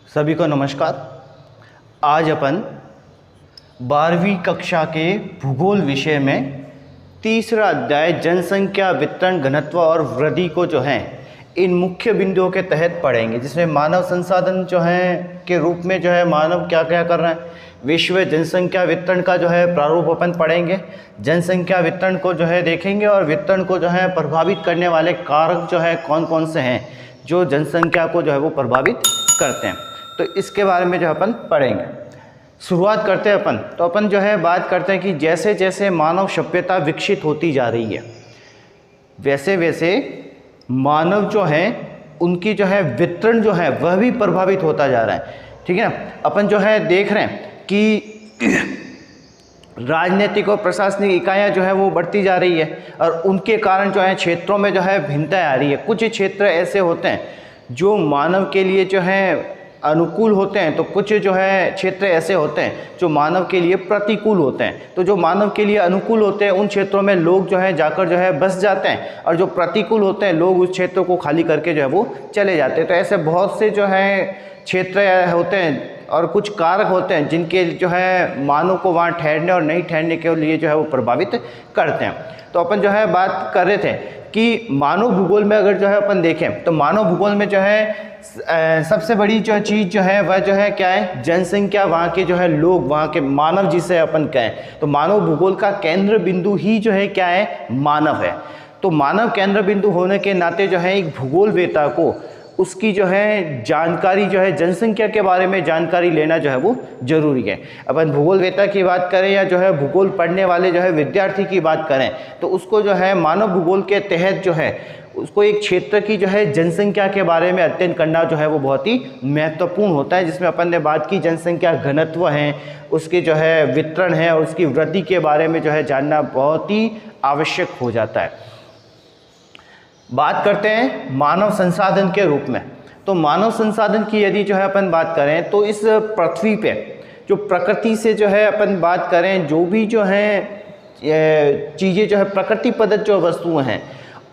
सभी को नमस्कार। आज अपन 12वीं कक्षा के भूगोल विषय में तीसरा अध्याय जनसंख्या वितरण घनत्व और वृद्धि को जो है इन मुख्य बिंदुओं के तहत पढ़ेंगे, जिसमें मानव संसाधन जो है के रूप में जो है मानव क्या क्या कर रहे हैं, विश्व जनसंख्या वितरण का जो है प्रारूप अपन पढ़ेंगे, जनसंख्या वितरण को जो है देखेंगे और वितरण को जो है प्रभावित करने वाले कारक जो है कौन कौन से हैं जो जनसंख्या को जो है वो प्रभावित करते हैं। तो इसके बारे में जो अपन पढ़ेंगे। शुरुआत करते हैं अपन। तो अपन जो है बात करते हैं कि जैसे जैसे मानव सभ्यता विकसित होती जा रही है वैसे वैसे मानव जो है उनकी जो है वितरण जो है वह भी प्रभावित होता जा रहा है। ठीक है ना। अपन जो है देख रहे हैं कि राजनीतिक और प्रशासनिक इकाइयाँ जो है वो बढ़ती जा रही है और उनके कारण जो है क्षेत्रों में जो है भिन्नताएं आ रही है। कुछ क्षेत्र ऐसे होते हैं जो मानव के लिए जो है अनुकूल होते हैं, तो कुछ जो है क्षेत्र ऐसे होते हैं जो मानव के लिए प्रतिकूल होते हैं। तो जो मानव के लिए अनुकूल होते हैं उन क्षेत्रों में लोग जो है जाकर जो है बस जाते हैं और जो प्रतिकूल होते हैं लोग उस क्षेत्र को खाली करके जो है वो चले जाते हैं। तो ऐसे बहुत से जो है क्षेत्र होते हैं और कुछ कारक होते हैं जिनके जो है मानव को वहाँ ठहरने और नहीं ठहरने के लिए जो है वो प्रभावित करते हैं। तो अपन जो है बात कर रहे थे कि मानव भूगोल में अगर जो है अपन देखें तो मानव भूगोल में जो है सबसे बड़ी जो चीज़ जो है वह जो है क्या है, जनसंख्या, वहाँ के जो है लोग, वहाँ के मानव जिसे अपन कहें। तो मानव भूगोल का केंद्र बिंदु ही जो है क्या है, मानव है। तो मानव केंद्र बिंदु होने के नाते जो है एक भूगोलवेता को उसकी जो है जानकारी जो है जनसंख्या के बारे में जानकारी लेना जो है वो जरूरी है। अपन भूगोलवेता की बात करें या जो है भूगोल पढ़ने वाले जो है विद्यार्थी की बात करें तो उसको जो है मानव भूगोल के तहत जो है उसको एक क्षेत्र की जो है जनसंख्या के बारे में अध्ययन करना जो है वो बहुत ही महत्वपूर्ण होता है, जिसमें अपन ने बात की जनसंख्या घनत्व है, उसके जो है वितरण है और उसकी वृद्धि के बारे में जो है जानना बहुत ही आवश्यक हो जाता है। बात करते हैं मानव संसाधन के रूप में। तो मानव संसाधन की यदि जो है अपन बात करें तो इस पृथ्वी पे जो प्रकृति से जो है अपन बात करें, जो भी जो है चीज़ें जो है प्रकृति प्रदत्त जो वस्तुएं हैं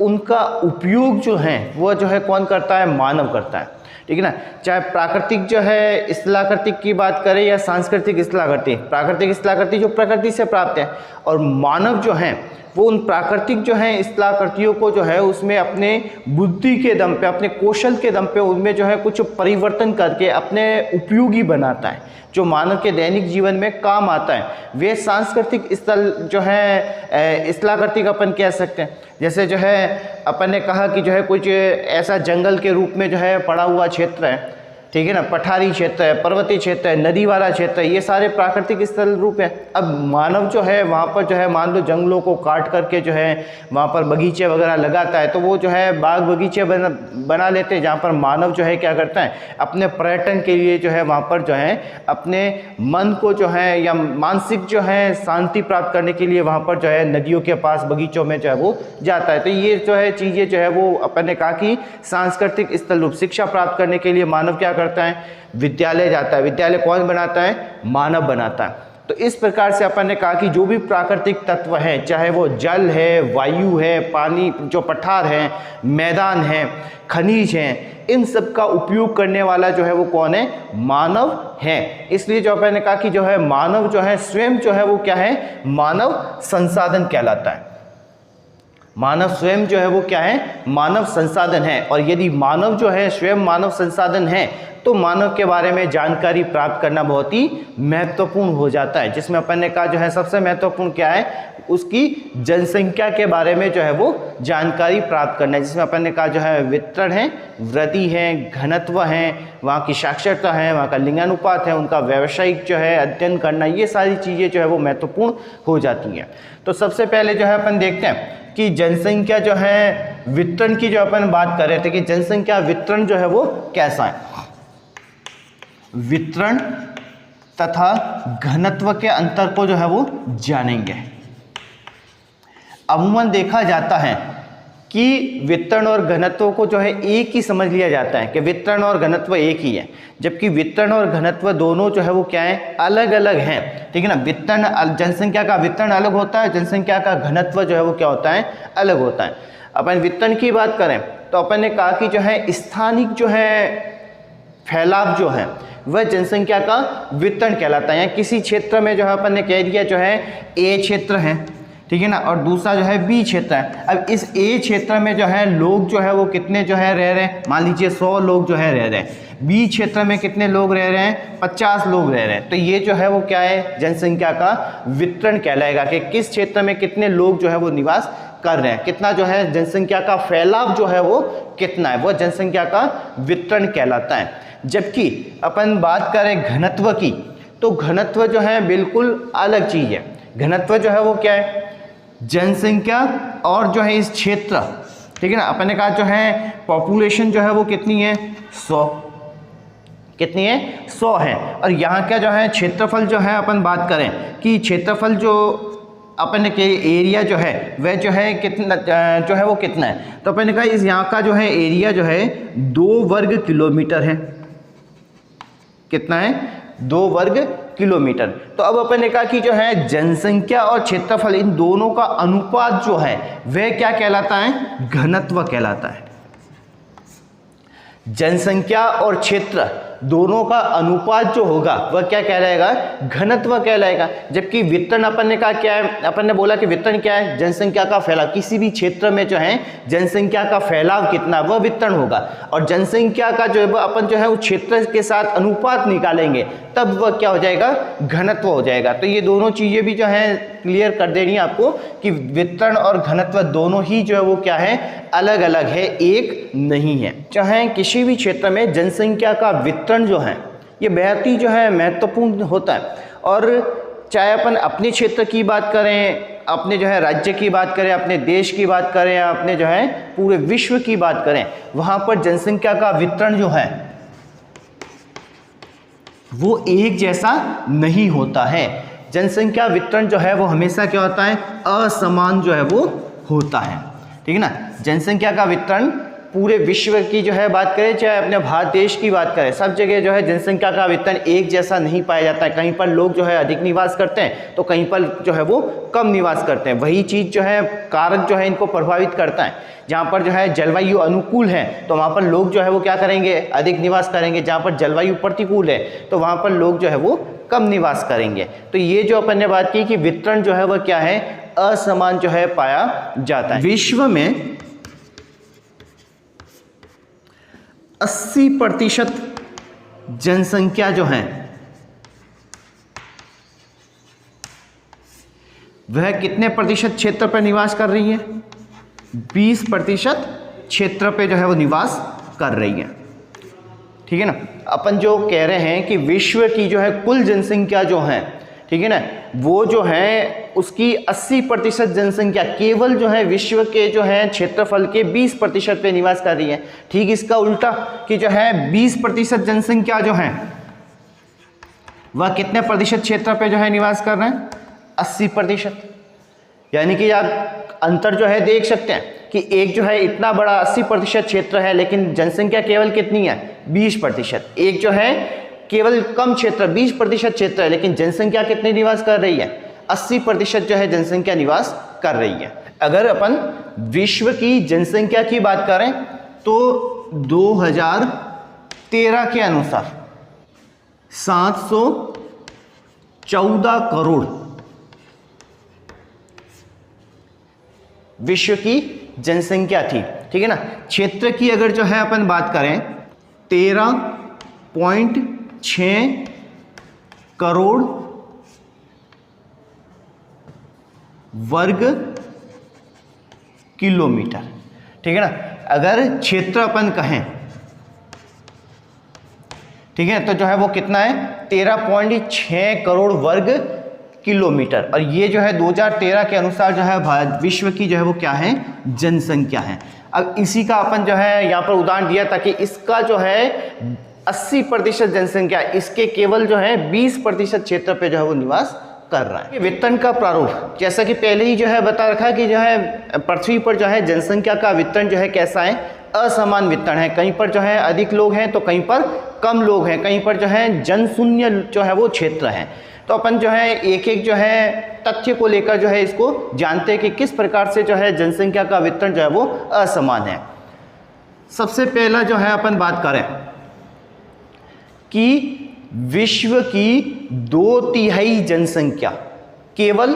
उनका उपयोग जो है वह जो है कौन करता है, मानव करता है। ठीक है ना। चाहे प्राकृतिक जो है स्थलाकृतिक की बात करें या सांस्कृतिक स्थलाकृति, प्राकृतिक स्थलाकृति जो प्रकृति से प्राप्त है और मानव जो है वो उन प्राकृतिक जो है स्थलाकृतियों को जो है उसमें अपने बुद्धि के दम पे, अपने कौशल के दम पे उनमें जो है कुछ परिवर्तन करके अपने उपयोगी बनाता है, जो मानव के दैनिक जीवन में काम आता है। वे सांस्कृतिक स्थल जो है स्थलाकृतिक अपन कह सकते हैं। जैसे जो है अपन ने कहा कि जो है कुछ ऐसा जंगल के रूप में जो है पड़ा हुआ क्षेत्र है, ठीक है ना, पठारी क्षेत्र है, पर्वतीय क्षेत्र है, नदी वाला क्षेत्र है, ये सारे प्राकृतिक स्थल रूप है। अब मानव जो है वहाँ पर जो है मान लो जंगलों को काट करके जो है वहाँ पर बगीचे वगैरह लगाता है, तो वो जो है बाग बगीचे बना लेते हैं जहाँ पर मानव जो है क्या करता है अपने पर्यटन के लिए जो है वहाँ पर जो है अपने मन को जो है या मानसिक जो है शांति प्राप्त करने के लिए वहाँ पर जो है नदियों के पास बगीचों में जो है वो जाता है। तो ये जो है चीज़ें जो है वो अपन ने कहा कि सांस्कृतिक स्थल रूप शिक्षा प्राप्त करने के लिए मानव क्या करता है, विद्यालय जाता है। विद्यालय कौन बनाता है, मानव बनाता है। तो इस प्रकार से अपन ने कहा कि जो भी प्राकृतिक तत्व हैं, चाहे वो जल है, वायु है, पानी जो पठार है, मैदान है, खनिज हैं, इन सब का उपयोग करने वाला जो है वो कौन है, मानव है। इसलिए जो अपन ने कहा कि जो है मानव जो है स्वयं जो है वो क्या है, मानव संसाधन कहलाता है। मानव स्वयं जो है वो क्या है, मानव संसाधन है। और यदि मानव जो है स्वयं मानव संसाधन है तो मानव के बारे में जानकारी प्राप्त करना बहुत ही महत्वपूर्ण हो जाता है, जिसमें अपन ने कहा जो है सबसे महत्वपूर्ण क्या है, उसकी जनसंख्या के बारे में जो है वो जानकारी प्राप्त करना है, जिसमें अपन ने कहा जो है वितरण है, वृद्धि है, घनत्व है, वहाँ की साक्षरता है, वहाँ का लिंगानुपात है, उनका व्यावसायिक जो है अध्ययन करना, ये सारी चीज़ें जो है वो महत्वपूर्ण हो जाती हैं। तो सबसे पहले जो है अपन देखते हैं कि जनसंख्या जो है वितरण की जो अपन बात कर रहे थे कि जनसंख्या वितरण जो है वो कैसा है। वितरण तथा घनत्व के अंतर को जो है वो जानेंगे। अमूमन देखा जाता है कि वितरण और घनत्व को जो है एक ही समझ लिया जाता है कि वितरण और घनत्व एक ही है, जबकि वितरण और घनत्व दोनों जो है वो क्या है, अलग अलग हैं। ठीक है ना। वितरण, जनसंख्या का वितरण अलग होता है, जनसंख्या का घनत्व जो है वो क्या होता है, अलग होता है। अपन वितरण की बात करें तो अपन ने कहा कि जो है स्थानिक जो है फैलाव जो है वह जनसंख्या का वितरण कहलाता है। या किसी क्षेत्र में जो है अपन ने कह दिया जो है ए क्षेत्र है, ठीक है ना, और दूसरा जो है बी क्षेत्र है। अब इस ए क्षेत्र में जो है लोग जो है वो कितने जो है रह रहे हैं, मान लीजिए 100 लोग जो है रह रहे हैं। बी क्षेत्र में कितने लोग रह रहे हैं, 50 लोग रह रहे हैं। तो ये जो है वो क्या है, जनसंख्या का वितरण कहलाएगा कि किस क्षेत्र में कितने लोग जो है वो निवास कर रहे हैं, कितना जो है जनसंख्या का फैलाव जो है वो कितना है, वो जनसंख्या का वितरण कहलाता है। जबकि अपन बात करें घनत्व की, तो घनत्व जो है बिल्कुल अलग चीज है। घनत्व जो है वो क्या है, जनसंख्या और जो है इस क्षेत्र, ठीक है ना, अपन ने कहा जो है पॉपुलेशन जो है वो कितनी है, 100, कितनी है, 100 है। और यहाँ का जो है क्षेत्रफल जो है अपन बात करें कि क्षेत्रफल जो अपन के एरिया जो है वह जो है कितना जो है वो कितना है, तो अपन ने कहा इस यहाँ का जो है एरिया जो है 2 वर्ग किलोमीटर है। कितना है, 2 वर्ग किलोमीटर। तो अब अपन ने कहा कि जो है जनसंख्या और क्षेत्रफल इन दोनों का अनुपात जो है वह क्या कहलाता है, घनत्व कहलाता है। जनसंख्या और क्षेत्र दोनों का अनुपात जो होगा वह क्या कहलाएगा, घनत्व कहलाएगा। जबकि वितरण अपन ने कहा क्या है, अपन ने बोला कि वितरण क्या है, जनसंख्या का फैलाव। किसी भी क्षेत्र में जो है जनसंख्या का फैलाव कितना वह वितरण होगा, और जनसंख्या का जो है अपन जो है उस क्षेत्र के साथ अनुपात निकालेंगे तब वह क्या हो जाएगा, घनत्व हो जाएगा। तो ये दोनों चीजें भी जो है क्लियर कर देनी है आपको कि वितरण और घनत्व दोनों ही जो है वो क्या है, अलग अलग है, एक नहीं है। चाहे किसी भी क्षेत्र में जनसंख्या का वितरण जो है ये बेहद ही जो है महत्वपूर्ण होता है। और चाहे अपन अपने क्षेत्र की बात करें, अपने जो है राज्य की बात करें, अपने देश की बात करें, या अपने जो है पूरे विश्व की बात करें, वहां पर जनसंख्या का वितरण जो है वो एक जैसा नहीं होता है। जनसंख्या वितरण जो है वो हमेशा क्या होता है, असमान जो है वो होता है, ठीक है ना। जनसंख्या का वितरण पूरे विश्व की जो है बात करें, चाहे अपने भारत देश की बात करें, सब जगह जो है जनसंख्या का वितरण एक जैसा नहीं पाया जाता है। कहीं पर लोग जो है अधिक निवास करते हैं तो कहीं पर जो है वो कम निवास करते हैं। वही चीज़ जो है कारक जो है इनको प्रभावित करता है। जहाँ पर जो है जलवायु अनुकूल है तो वहाँ पर लोग जो है वो क्या करेंगे, अधिक निवास करेंगे। जहाँ पर जलवायु प्रतिकूल है तो वहाँ पर लोग जो है वो कम निवास करेंगे। तो ये जो अपन ने बात की कि वितरण जो है वह क्या है, असमान जो है पाया जाता है। विश्व में 80% जनसंख्या जो है वह कितने प्रतिशत क्षेत्र पर निवास कर रही है, 20% क्षेत्र पे जो है वो निवास कर रही है, ठीक है ना। अपन जो कह रहे हैं कि विश्व की जो है कुल जनसंख्या जो है, ठीक है ना, वो जो है उसकी 80% जनसंख्या केवल जो है विश्व के जो है क्षेत्रफल के 20% पे निवास कर रही है। ठीक इसका उल्टा कि जो है 20% जनसंख्या जो है वह कितने प्रतिशत क्षेत्र पे जो है निवास कर रहे हैं, 80%। यानी कि आप अंतर जो है देख सकते हैं कि एक जो है इतना बड़ा 80% क्षेत्र है लेकिन जनसंख्या केवल कितनी है, 20%। एक जो है केवल कम क्षेत्र 20% क्षेत्र है लेकिन जनसंख्या कितनी निवास कर रही है, 80% जो है जनसंख्या निवास कर रही है। अगर अपन विश्व की जनसंख्या की बात करें तो 2013 के अनुसार 714 करोड़ विश्व की जनसंख्या थी, ठीक है ना। क्षेत्र की अगर जो है अपन बात करें 13.6 करोड़ वर्ग किलोमीटर, ठीक है ना। अगर क्षेत्र अपन कहें, ठीक है, तो जो है वो कितना है 13.6 करोड़ वर्ग किलोमीटर। और ये जो है 2013 के अनुसार जो है विश्व की जो है वो क्या है, जनसंख्या है। अब इसी का अपन जो है यहाँ पर उदाहरण दिया ताकि इसका जो है 80% जनसंख्या, इसके केवल जो है 20% क्षेत्र पे जो है वो निवास कर रहा है। वितरण का प्रारूप जैसा कि पहले ही जो है बता रखा है कि जो है पृथ्वी पर जो है जनसंख्या का वितरण जो है कैसा है, असमान वितरण है। कहीं पर जो है अधिक लोग हैं तो कहीं पर कम लोग हैं, कहीं पर जो है जनशून्य जो है वो क्षेत्र है। तो अपन जो है एक एक जो है तथ्य को लेकर जो है इसको जानते हैं कि किस प्रकार से जो है जनसंख्या का वितरण जो है वो असमान है। सबसे पहला जो है अपन बात करें कि विश्व की 2/3 जनसंख्या, केवल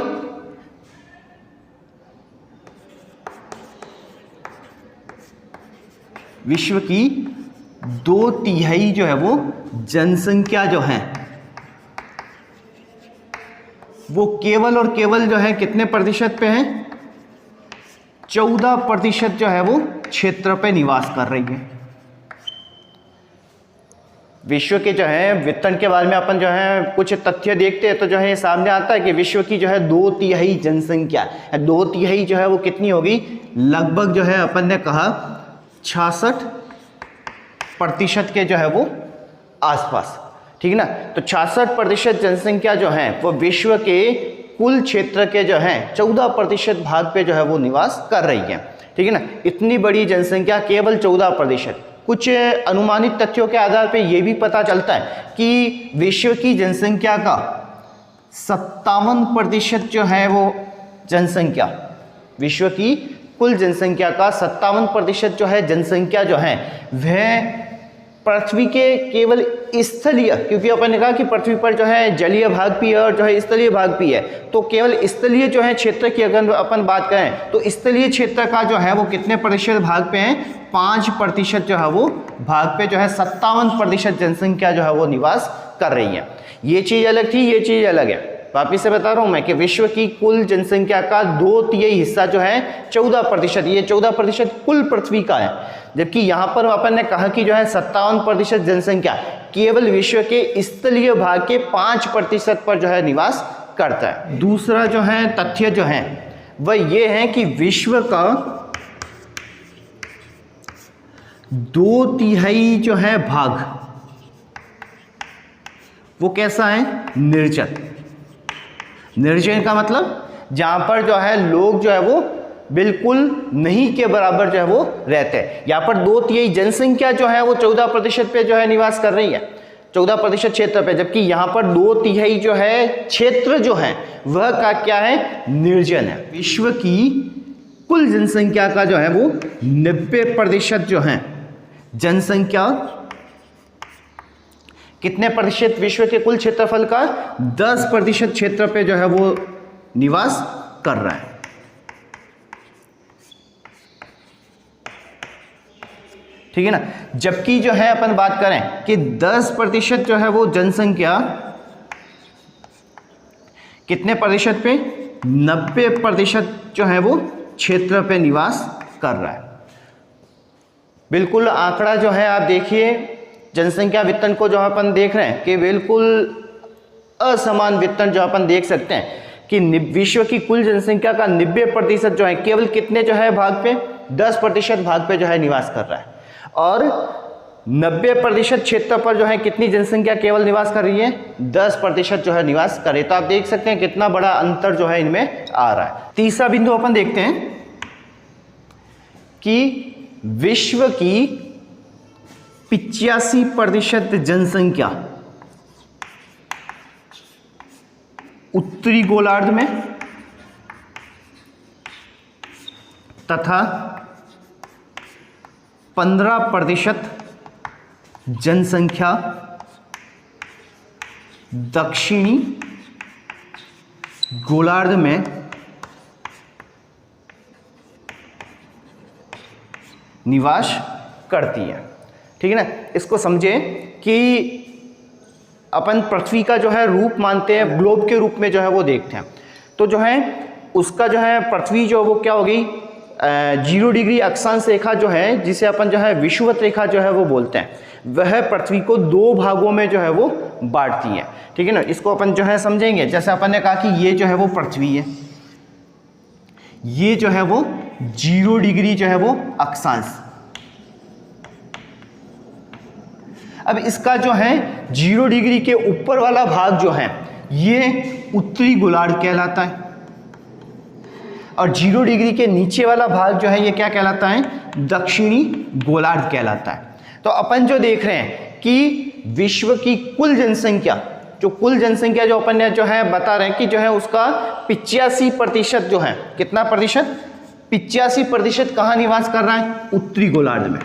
विश्व की 2/3 जो है वो जनसंख्या जो है वो केवल और केवल जो है कितने प्रतिशत पे है, 14% जो है वो क्षेत्र पे निवास कर रही है। विश्व के जो है वितरण के बारे में अपन जो है कुछ तथ्य देखते हैं तो जो है सामने आता है कि विश्व की जो है 2/3 जनसंख्या, 2/3 जो है वो कितनी होगी, लगभग जो है अपन ने कहा 66% के जो है वो आसपास, ठीक है ना। तो 66% जनसंख्या जो है वो विश्व के कुल क्षेत्र के जो है 14% भाग पे जो है वो निवास कर रही है, ठीक है ना। इतनी बड़ी जनसंख्या केवल 14%। कुछ अनुमानित तथ्यों के आधार पे ये भी पता चलता है कि विश्व की जनसंख्या का 57% जो है वो जनसंख्या, विश्व की कुल जनसंख्या का 57% जो है जनसंख्या जो है वह पृथ्वी के केवल स्थलीय, क्योंकि अपन ने कहा कि पृथ्वी पर जो है जलीय भाग भी है और जो है स्थलीय भाग भी है, तो केवल स्थलीय जो है क्षेत्र की अगर अपन बात करें तो स्थलीय क्षेत्र का जो है वो कितने प्रतिशत भाग पे है, 5% जो है वो भाग पे जो है 57% जनसंख्या जो है वो निवास कर रही है। ये चीज अलग थी, ये चीज अलग है। वापिस से बता रहा हूं मैं कि विश्व की कुल जनसंख्या का 2/3 हिस्सा जो है 14%, ये 14% कुल पृथ्वी का है, जबकि यहां पर अपन ने कहा कि जो है 57% जनसंख्या केवल विश्व के स्थलीय भाग के 5% पर जो है निवास करता है। दूसरा जो है तथ्य जो है वह ये है कि विश्व का 2/3 जो है भाग वो कैसा है, निर्जन। निर्जन का मतलब जहां पर जो है लोग जो है वो बिल्कुल नहीं के बराबर जो है वो रहते हैं। यहाँ पर 2/3 जनसंख्या जो है वो 14% पे जो है निवास कर रही है, 14% क्षेत्र पे, जबकि यहाँ पर 2/3 जो है क्षेत्र जो है वह का क्या है, निर्जन है। विश्व की कुल जनसंख्या का जो है वो 90% जो है जनसंख्या, कितने प्रतिशत विश्व के कुल क्षेत्रफल का, 10% क्षेत्र पे जो है वो निवास कर रहा है। ठीक है ना। जबकि जो है अपन बात करें कि 10% जो है वो जनसंख्या कितने प्रतिशत पे, 90% जो है वो क्षेत्र पे निवास कर रहा है। बिल्कुल आंकड़ा जो है आप देखिए, जनसंख्या वितरण को जो अपन देख रहे हैं कि बिल्कुल असमान वितरण जो अपन देख सकते हैं कि विश्व की कुल जनसंख्या का 90% जो है केवल कितने जो है भाग पे, 10% भाग पे जो है निवास कर रहा है, और 90% क्षेत्र पर जो है कितनी जनसंख्या केवल निवास कर रही है, 10% जो है निवास कर रही है। तो आप देख सकते हैं कितना बड़ा अंतर जो है इनमें आ रहा है। तीसरा बिंदु अपन देखते हैं कि विश्व की 85% जनसंख्या उत्तरी गोलार्ध में तथा 15% जनसंख्या दक्षिणी गोलार्ध में निवास करती है। ठीक है ना। इसको समझे कि अपन पृथ्वी का जो है रूप मानते हैं, ग्लोब के रूप में जो है वो देखते हैं, तो जो है उसका जो है पृथ्वी जो वो क्या होगी, 0 डिग्री अक्षांश रेखा जो है जिसे अपन जो है विषुवत रेखा जो है वो बोलते हैं, वह पृथ्वी को 2 भागों में जो है वो बांटती है। ठीक है ना। इसको अपन जो है समझेंगे, जैसे अपन ने कहा कि ये जो है वो पृथ्वी है, ये जो है वो 0 डिग्री जो है वो अक्षांश। अब इसका जो है 0 डिग्री के ऊपर वाला भाग जो है ये उत्तरी गोलार्ध कहलाता है, और 0 डिग्री के नीचे वाला भाग जो है ये क्या कहलाता है, दक्षिणी गोलार्ध कहलाता है। तो अपन जो देख रहे हैं कि विश्व की कुल जनसंख्या, जो कुल जनसंख्या जो अपन ने जो है बता रहे हैं कि जो है उसका 85% जो है, कितना प्रतिशत, 85% कहाँ निवास कर रहा है, उत्तरी गोलार्ध में।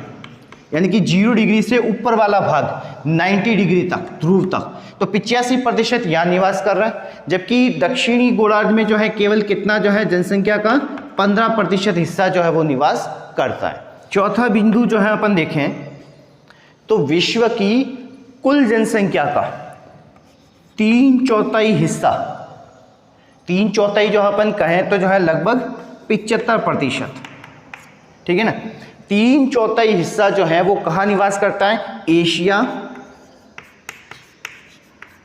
यानी कि 0 डिग्री से ऊपर वाला भाग 90 डिग्री तक, ध्रुव तक, तो 85% यहाँ निवास कर रहा है। जबकि दक्षिणी गोलार्ध में जो है केवल कितना जो है जनसंख्या का 15% हिस्सा जो है वो निवास करता है। चौथा बिंदु जो है अपन देखें तो विश्व की कुल जनसंख्या का 3/4 हिस्सा, 3/4 जो अपन कहें तो जो है लगभग 75%, ठीक है ना। 3/4 हिस्सा जो है वो कहाँ निवास करता है? एशिया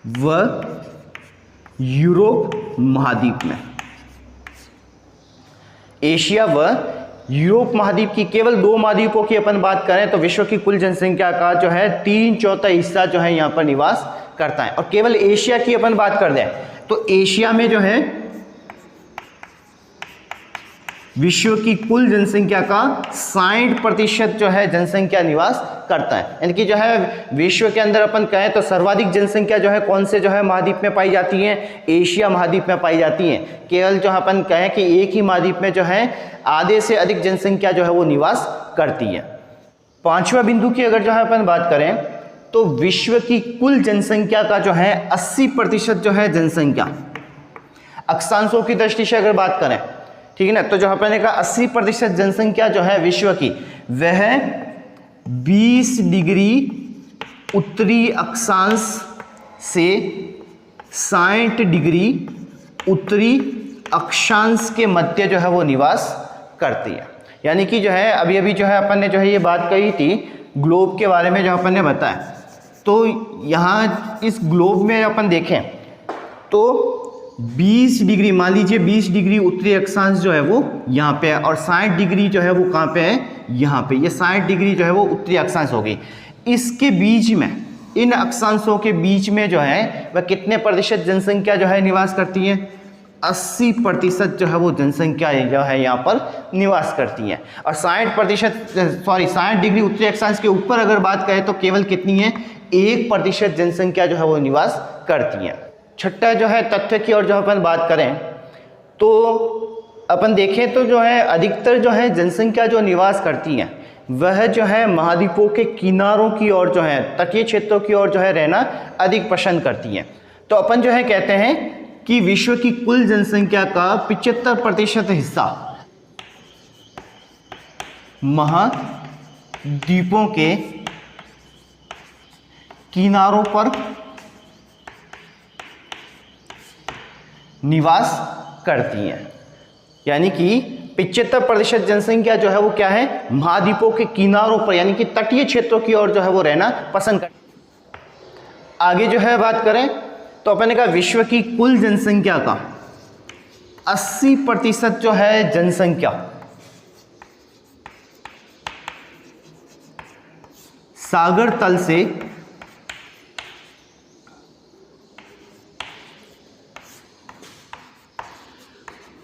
व यूरोप महाद्वीप में। एशिया व यूरोप महाद्वीप की, केवल 2 महाद्वीपों की अपन बात करें तो विश्व की कुल जनसंख्या का जो है 3/4 हिस्सा जो है यहाँ पर निवास करता है। और केवल एशिया की अपन बात कर दें तो एशिया में जो है विश्व की कुल जनसंख्या का 60% जो है जनसंख्या निवास करता है। यानी कि जो है विश्व के अंदर अपन कहें तो सर्वाधिक जनसंख्या जो है कौन से जो है महाद्वीप में पाई जाती है? एशिया महाद्वीप में पाई जाती है। केवल जो अपन कहें कि एक ही महाद्वीप में जो है आधे से अधिक जनसंख्या जो है वो निवास करती है। 5वां बिंदु की अगर जो है अपन बात करें तो विश्व की कुल जनसंख्या का जो है 80% जो है जनसंख्या, अक्षांशों की दृष्टि से अगर बात करें, ठीक है ना, तो जो अपन ने कहा 80% जनसंख्या जो है विश्व की वह 20 डिग्री उत्तरी अक्षांश से 60 डिग्री उत्तरी अक्षांश के मध्य जो है वो निवास करती है। यानी कि जो है अभी अभी जो है अपन ने जो है ये बात कही थी ग्लोब के बारे में, जो अपन ने बताया, तो यहाँ इस ग्लोब में अपन देखें तो 20 डिग्री, मान लीजिए 20 डिग्री उत्तरी अक्षांश जो है वो यहाँ पे है और 60 डिग्री जो है वो कहाँ पे है? यहाँ पे। ये 60 डिग्री जो है वो उत्तरी अक्षांश होगी। इसके बीच में, इन अक्षांशों के बीच में जो है वह कितने प्रतिशत जनसंख्या जो है निवास करती है? 80% जो है वो जनसंख्या जो है यहाँ पर निवास करती है। और 60 डिग्री उत्तरी अक्षांश के ऊपर अगर बात करें तो केवल कितनी है? 1% जनसंख्या जो है वो निवास करती है। छठा जो है तथ्य की और जो अपन बात करें तो अपन देखें तो जो है अधिकतर जो है जनसंख्या जो निवास करती है वह जो है महाद्वीपों के किनारों की ओर जो है तटीय क्षेत्रों की ओर जो है रहना अधिक पसंद करती है। तो अपन जो है कहते हैं कि विश्व की कुल जनसंख्या का 75% हिस्सा महाद्वीपों के किनारों पर निवास करती हैं। यानी कि 75% जनसंख्या जो है वो क्या है? महाद्वीपों के किनारों पर यानी कि तटीय क्षेत्रों की ओर जो है वो रहना पसंद करती है। आगे जो है बात करें तो अपन ने कहा विश्व की कुल जनसंख्या का 80% जो है जनसंख्या सागर तल से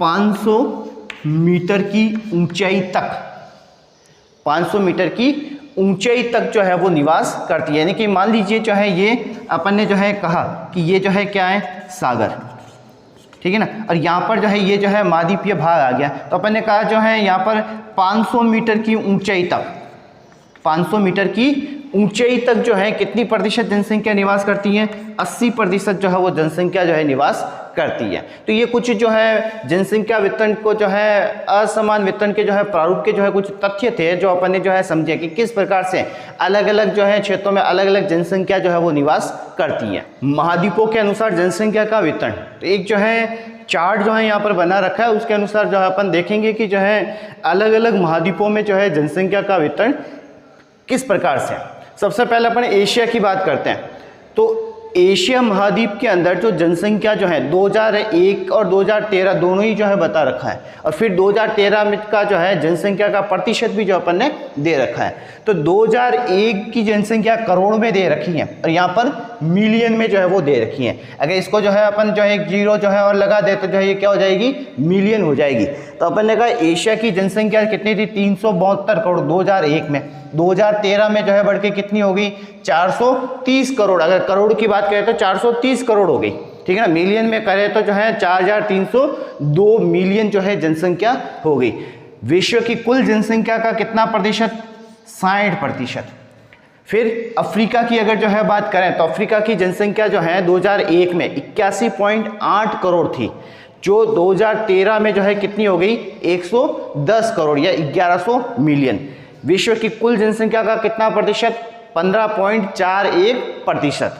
500 मीटर की ऊंचाई तक, 500 मीटर की ऊंचाई तक जो है वो निवास करती है। यानी कि मान लीजिए जो है ये अपन ने जो है कहा कि ये जो है क्या है? सागर, ठीक है ना, और यहाँ पर जो है ये जो है महाद्वीपीय भाग आ गया। तो अपन ने कहा जो है यहाँ पर 500 मीटर की ऊंचाई तक, 500 मीटर की ऊंचाई तक जो है कितनी प्रतिशत जनसंख्या निवास करती है? 80% जो है वो जनसंख्या जो है निवास करती है। तो ये कुछ जो है जनसंख्या वितरण को जो है असमान वितरण के जो है प्रारूप के जो है कुछ तथ्य थे जो अपन ने जो है समझे कि किस प्रकार से अलग अलग जो है क्षेत्रों में अलग अलग जनसंख्या जो है वो निवास करती है। महाद्वीपों के अनुसार जनसंख्या का वितरण, तो एक जो है चार्ट जो है यहाँ पर बना रखा है, उसके अनुसार जो है अपन देखेंगे कि जो है अलग अलग महाद्वीपों में जो है जनसंख्या का वितरण किस प्रकार से। सबसे पहले अपन एशिया की बात करते हैं। तो एशिया महाद्वीप के अंदर जो जनसंख्या जो है 2001 और 2013 दोनों ही जो है बता रखा है, और फिर 2013 में का जो है जनसंख्या का प्रतिशत भी जो अपन ने दे रखा है। तो 2001 की जनसंख्या करोड़ में दे रखी है और यहाँ पर मिलियन में जो है वो दे रखी है। अगर इसको जो है अपन जो है एक जीरो जो है और लगा दे तो जो है ये क्या हो जाएगी? मिलियन हो जाएगी। तो अपन ने कहा एशिया की जनसंख्या कितनी थी? 372 करोड़ 2001 में। 2013 में जो है बढ़ के कितनी हो गई? 430 करोड़। अगर करोड़ की बात करें तो 430 करोड़ हो गई, ठीक है ना। मिलियन में करें तो जो है 4302 मिलियन जो है जनसंख्या हो गई। विश्व की कुल जनसंख्या का कितना प्रतिशत? 60%। फिर अफ्रीका की अगर जो है बात करें तो अफ्रीका की जनसंख्या जो है 2001 में 81.8 करोड़ थी, जो 2013 में जो है कितनी हो गई 110 करोड़ या 1100 मिलियन। विश्व की कुल जनसंख्या का कितना प्रतिशत 15.41%।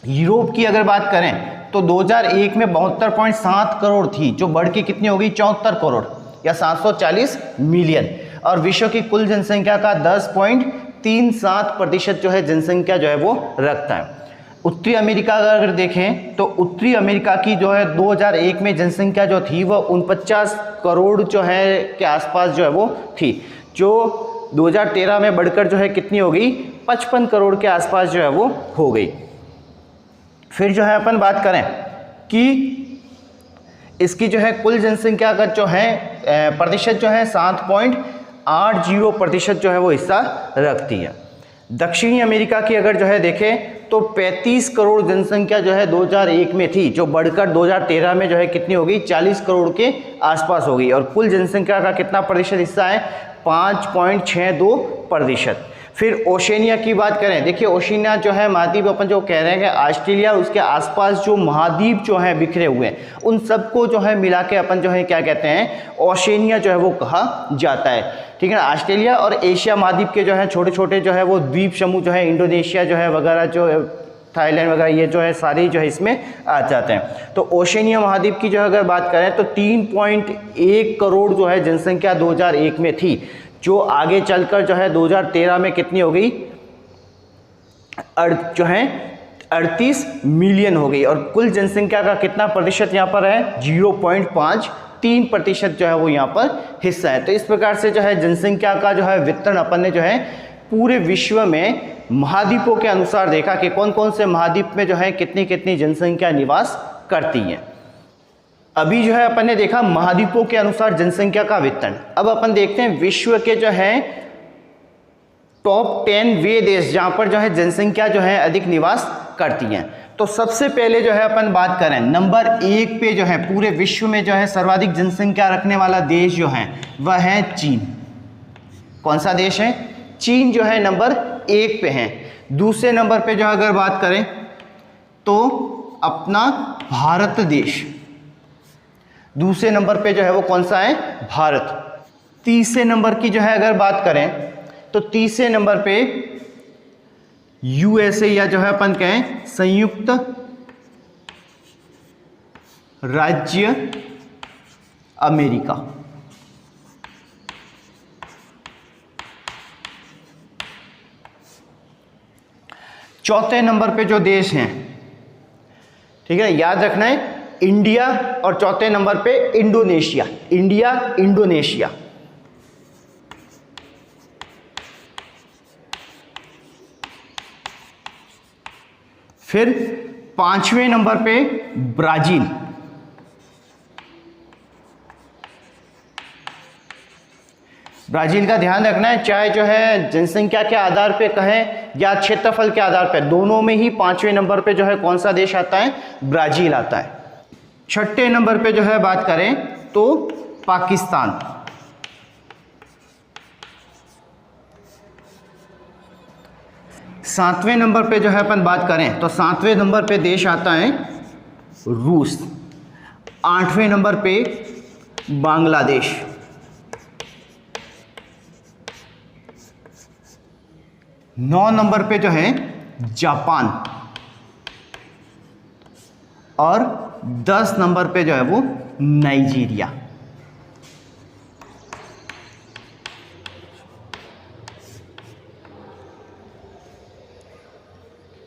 यूरोप की अगर बात करें तो 2001 में 72.7 करोड़ थी, जो बढ़ के कितनी हो गई 74 करोड़ या 740 मिलियन। और विश्व की कुल जनसंख्या का 10.37% जो है जनसंख्या जो है वो रखता है। उत्तरी अमेरिका अगर देखें तो उत्तरी अमेरिका की जो है 2001 में जनसंख्या जो थी वह 49 करोड़ जो है के आसपास जो है वो थी, जो 2013 में बढ़कर जो है कितनी हो गई 55 करोड़ के आसपास जो है वो हो गई। फिर जो है अपन बात करें कि इसकी जो है कुल जनसंख्या का जो है प्रतिशत जो है 7.80% जो है वो हिस्सा रखती है। दक्षिणी अमेरिका की अगर जो है देखें तो 35 करोड़ जनसंख्या जो है 2001 में थी, जो बढ़कर 2013 में जो है कितनी हो गई 40 करोड़ के आसपास हो गई। और कुल जनसंख्या का कितना प्रतिशत हिस्सा है 5.62%। फिर ओशनिया की बात करें, देखिए ओशनिया जो है महाद्वीप अपन जो कह रहे हैं कि ऑस्ट्रेलिया उसके आसपास जो महाद्वीप जो है बिखरे हुए हैं उन सबको जो है मिला के अपन जो है क्या कहते हैं ओशनिया जो है वो कहा जाता है। ठीक है ना। ऑस्ट्रेलिया और एशिया महाद्वीप के जो है छोटे छोटे जो है वो द्वीप समूह जो है इंडोनेशिया जो है वगैरह जो थाईलैंड वगैरह ये जो है सारे जो है इसमें आ जाते हैं। तो ओशनिया महाद्वीप की जो अगर बात करें तो 3.1 करोड़ जो है जनसंख्या 2001 में थी, जो आगे चलकर जो है 2013 में कितनी हो गई जो है 38 मिलियन हो गई। और कुल जनसंख्या का कितना प्रतिशत यहाँ पर है 0.53% जो है वो यहाँ पर हिस्सा है। तो इस प्रकार से जो है जनसंख्या का जो है वितरण अपन ने जो है पूरे विश्व में महाद्वीपों के अनुसार देखा कि कौन कौन से महाद्वीप में जो है कितनी कितनी जनसंख्या निवास करती है। अभी जो है अपन ने देखा महाद्वीपों के अनुसार जनसंख्या का वितरण। अब अपन देखते हैं विश्व के जो है टॉप 10 वे देश जहां पर जो है जनसंख्या जो है अधिक निवास करती हैं। तो सबसे पहले जो है अपन बात करें नंबर 1 पे जो है पूरे विश्व में जो है सर्वाधिक जनसंख्या रखने वाला देश जो है वह है चीन। कौन सा देश है चीन जो है नंबर 1 पे है। दूसरे नंबर पे जो अगर बात करें तो अपना भारत देश दूसरे नंबर पे जो है वो कौन सा है भारत। तीसरे नंबर की जो है अगर बात करें तो तीसरे नंबर पे यूएसए या जो है अपन कहें संयुक्त राज्य अमेरिका। चौथे नंबर पे जो देश हैं ठीक है याद रखना है इंडिया, और चौथे नंबर पे इंडोनेशिया। India Indonesia. फिर 5वें नंबर पे ब्राजील। ब्राजील का ध्यान रखना है, चाहे जो है जनसंख्या के आधार पे कहें या क्षेत्रफल के आधार पे, दोनों में ही 5वें नंबर पे जो है कौन सा देश आता है ब्राजील आता है। छठे नंबर पे जो है बात करें तो पाकिस्तान। सातवें नंबर पे जो है अपन बात करें तो सातवें नंबर पे देश आता है रूस। आठवें नंबर पे बांग्लादेश। नौ नंबर पे जो है जापान। और 10 नंबर पे जो है वो नाइजीरिया।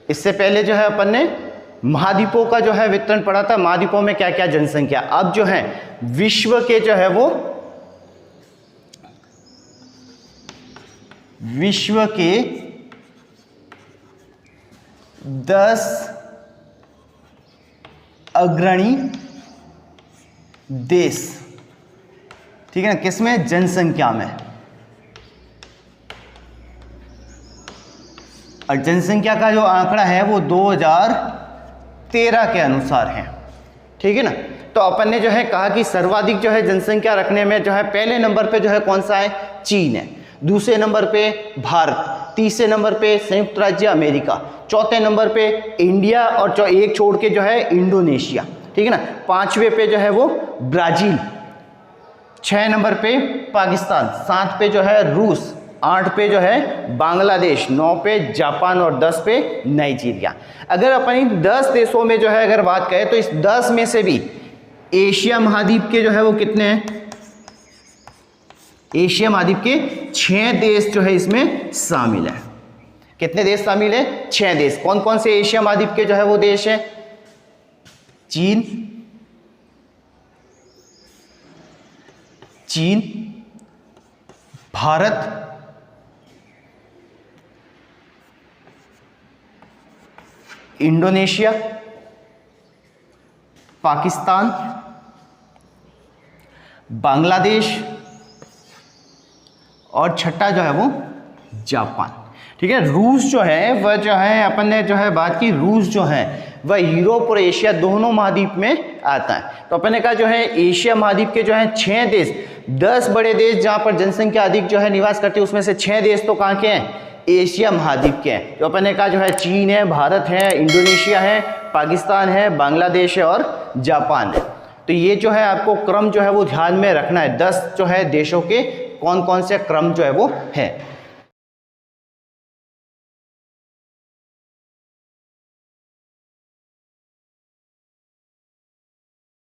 इससे पहले जो है अपन ने महाद्वीपों का जो है वितरण पढ़ा था, महाद्वीपों में क्या क्या जनसंख्या। अब जो है विश्व के जो है वो विश्व के 10 अग्रणी देश, ठीक है ना, किसमें जनसंख्या में। और जनसंख्या का जो आंकड़ा है वो 2013 के अनुसार है, ठीक है ना। तो अपन ने जो है कहा कि सर्वाधिक जो है जनसंख्या रखने में जो है पहले नंबर पे जो है कौन सा है चीन है, दूसरे नंबर पे भारत, तीसरे नंबर पे संयुक्त राज्य अमेरिका, चौथे नंबर पे इंडिया और एक छोड़ के जो है इंडोनेशिया, ठीक है ना। पांचवे पे जो है वो ब्राजील, 6 नंबर पे पाकिस्तान, 7 पे जो है रूस, 8 पे जो है बांग्लादेश, 9 पे जापान और 10 पे नाइजीरिया। अगर अपन इन 10 देशों में जो है अगर बात करें तो इस 10 में से भी एशिया महाद्वीप के जो है वो कितने हैं, एशिया महाद्वीप के 6 देश जो है इसमें शामिल है। कितने देश शामिल है? 6 देश। कौन कौन से एशिया महाद्वीप के जो है वो देश है? चीन, भारत, इंडोनेशिया, पाकिस्तान, बांग्लादेश और छठा जो है वो जापान, ठीक है। रूस जो है वह जो है अपन ने जो है बात की, रूस जो है वह यूरोप और एशिया दोनों महाद्वीप में आता है। तो अपन ने कहा जो है एशिया महाद्वीप के जो है 6 देश, 10 बड़े देश जहां पर जनसंख्या अधिक जो है निवास करती है, उसमें से 6 देश तो कहाँ के हैं? एशिया महाद्वीप के हैं। तो अपन ने कहा जो है चीन है, भारत है, इंडोनेशिया है, पाकिस्तान है, बांग्लादेश है और जापान है। तो ये जो है आपको क्रम जो है वो ध्यान में रखना है, 10 जो है देशों के कौन कौन से क्रम जो है वो है।